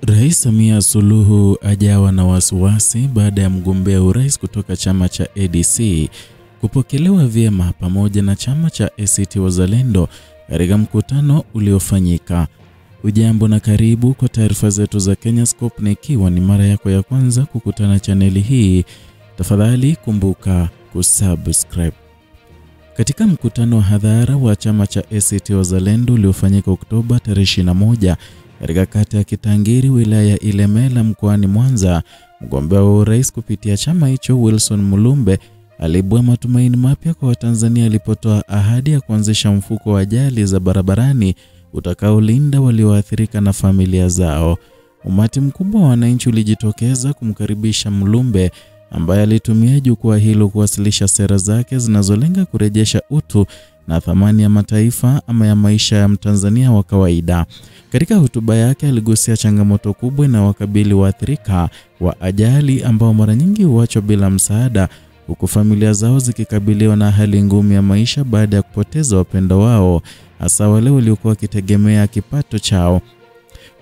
Rais Samia Suluhu ajawa na wasiwasi baada ya mgombea urais kutoka chama cha ADC kupokelewa vyema pamoja na chama cha ACT Wazalendo katika mkutano uliofanyika. Ujambo na karibu kwa taarifa zetu za Kenyascope, na ikiwa ni mara yako ya kwanza kukutana chaneli hii, tafadhali kumbuka kusubscribe. Katika mkutano wa hadhara wa chama cha ACT Wazalendo uliofanyika Oktoba tarehe 21 katika kata ya Kitangiri, wilaya ya Ilemela, mkoani Mwanza, mgombea wa urais kupitia chama hicho Wilson Mulumbe alibua matumaini mapya kwa Watanzania alipotoa ahadi ya kuanzisha mfuko wa ajali za barabarani utakaolinda walioathirika na familia zao. Umati mkubwa wa wananchi ulijitokeza kumkaribisha Mulumbe, ambaye alitumia jukwaa hilo kuwasilisha sera zake zinazolenga kurejesha utu na thamani ya mataifa ama ya maisha ya Mtanzania wa kawaida. Katika hotuba yake aligusia changamoto kubwa na wakabili waathirika wa ajali ambao mara nyingi huachwa bila msaada, huku familia zao zikikabiliwa na hali ngumu ya maisha baada ya kupoteza wapendwa wao, hasa wale waliokuwa wakitegemea kipato chao.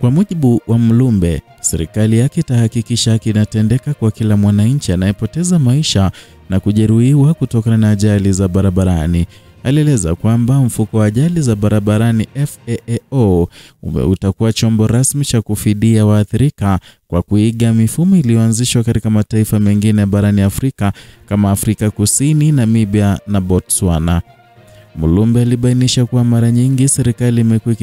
Kwa mujibu wa Mulumbe, serikali yake itahakikisha haki inatendeka kwa kila mwananchi anayepoteza maisha na kujeruhiwa kutokana na ajali za barabarani. Alieleza kwamba mfuko wa ajali za barabarani FAAO utakuwa chombo rasmi cha kufidia waathirika kwa kuiga mifumo iliyoanzishwa katika mataifa mengine barani Afrika kama Afrika Kusini, Namibia na Botswana. Mulumbe alibainisha kuwa mara nyingi serikali imekuwa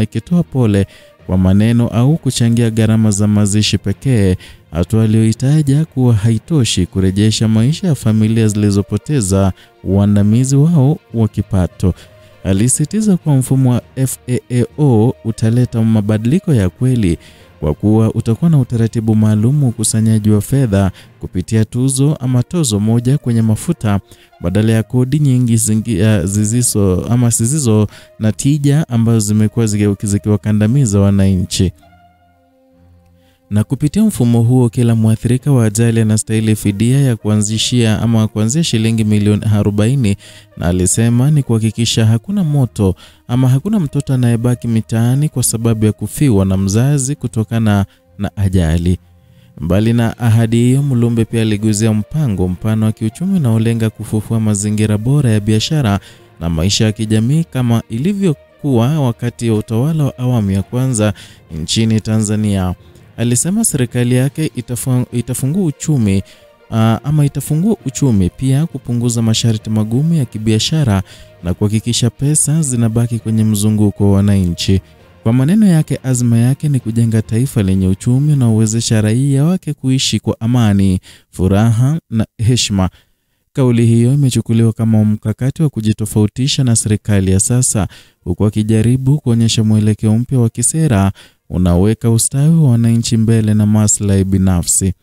ikitoa pole kwa maneno au kuchangia gharama za mazishi pekee, hatua aliyoitaja kuwa haitoshi kurejesha maisha ya familia zilizopoteza uandamizi wao wa kipato. Alisisitiza kuwa mfumo wa FAAO utaleta mabadiliko ya kweli kwa kuwa utakuwa na utaratibu maalum wa ukusanyaji wa fedha kupitia tuzo ama tozo moja kwenye mafuta badala ya kodi nyingi zisizo na tija ambazo zimekuwa zikiwakandamiza wananchi. Na kupitia mfumo huo, kila mwathirika wa ajali anastahili fidia ya kuanzia shilingi milioni 40, na alisema ni kuhakikisha hakuna hakuna mtoto anayebaki mitaani kwa sababu ya kufiwa na mzazi kutokana na ajali. Mbali na ahadi hiyo, Mulumbe pia aliguzia mpango mpana wa kiuchumi unaolenga kufufua mazingira bora ya biashara na maisha ya kijamii kama ilivyokuwa wakati wa utawala wa awamu ya kwanza nchini Tanzania. Alisema serikali yake itafungua uchumi pia kupunguza masharti magumu ya kibiashara na kuhakikisha pesa zinabaki kwenye mzunguko wa wananchi. Kwa maneno yake, azma yake ni kujenga taifa lenye uchumi na uwezesha raia wake kuishi kwa amani, furaha na heshima. Kauli hiyo imechukuliwa kama mkakati wa kujitofautisha na serikali ya sasa, huku akijaribu kuonyesha mwelekeo mpya wa kisera unaweka ustawi wa wananchi mbele na maslahi binafsi.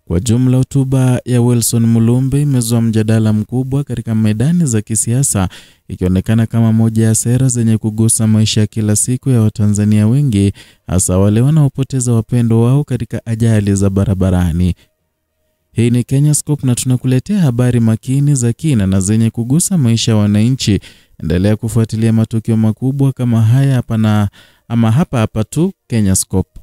Kwa jumla, hotuba ya Wilson Mulumbe imezua mjadala mkubwa katika medani za kisiasa, ikionekana kama moja ya sera zenye kugusa maisha ya kila siku ya Watanzania wengi, hasa wale wanaopoteza wapendwa wao katika ajali za barabarani. Hii ni Kenyascope na tunakuletea habari makini za kina na zenye kugusa maisha ya wananchi. Endelea kufuatilia matukio makubwa kama haya hapa tu Kenyascope.